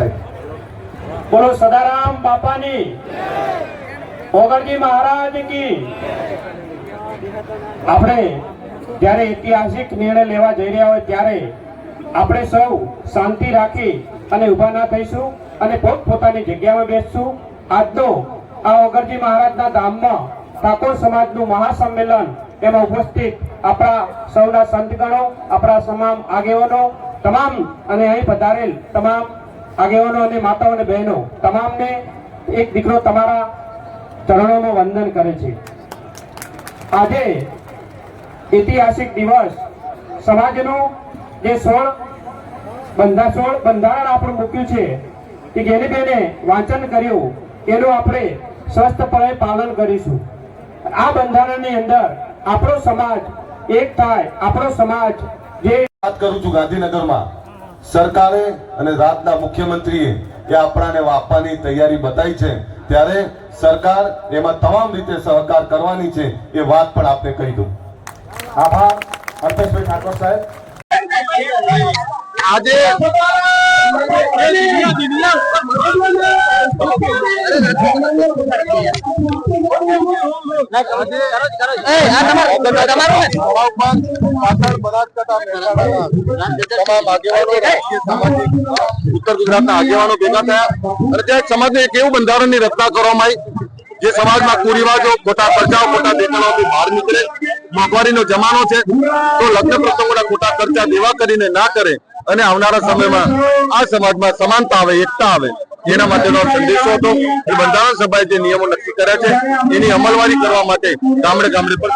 साहेब। बोलो सदाराम बापानी, ओगरजी महाराज की। આપણે જ્યારે ઐતિહાસિક નિર્ણય લેવા જઈ રહ્યા હોય ત્યારે આપણે સૌ શાંતિ રાખી અને ઊભા ના થઈશું અને પોતપોતાની જગ્યામાં બેસશું। આજનો આ ઓગરજી મહારાજના ધામમાં ઠાકોર સમાજનું મહાસંમેલન એમાં ઉપસ્થિત આપણા સૌના સંતગણો, આપણા તમામ આગેવાનો, તમામ અને અહીં પધારેલ તમામ આગેવાનો અને માતાઓ અને બહેનો તમામને એક દીકરો તમારા ચરણોમાં વંદન કરે છે। આજે ऐतिहासिक दिवस समाजનું જે 16 બંધારણ આપણું મૂક્યું છે કે જેને બેને વાંચન કર્યું એનું આપણે સ્વસ્થપણે પાલન કરીશું। આ બંધારણની અંદર આપણો સમાજ એક થાય। આપણો સમાજ જે વાત કરું છું ગાંધીનગરમાં સરકારે અને રાજ્યના મુખ્યમંત્રીએ એ આપણાને આપવાની તૈયારી બતાવી છે, ત્યારે સરકાર એમાં તમામ રીતે સહકાર કરવાની છે એ વાત પણ આપને કહી દઉં। આભાર અલ્પેશભાઈ ઠાકોર સાહેબ। આજે ઉત્તર ગુજરાતના આગેવાનો ભેગા થયા અને ત્યાં સમાજને એક એવું બંધારણની રચના કરવામાં આવી જે સમાજમાં કુરિવાજો, ખોટા ખર્ચાઓ, ખોટા દેખાડોથી બહાર નીકળે। મોંઘવારીનો જમાનો છે તો લગ્ન પ્રસંગોના ખોટા ખર્ચા દેવા કરીને ના કરે અને આવનારા સમયમાં આ સમાજમાં સમાનતા આવે, એકતા આવે, એના માટેનો સંદેશો હતો। એ બંધારણ સભાએ જે નિયમો નક્કી કર્યા છે એની અમલવારી કરવા માટે ગામડે ગામડે પણ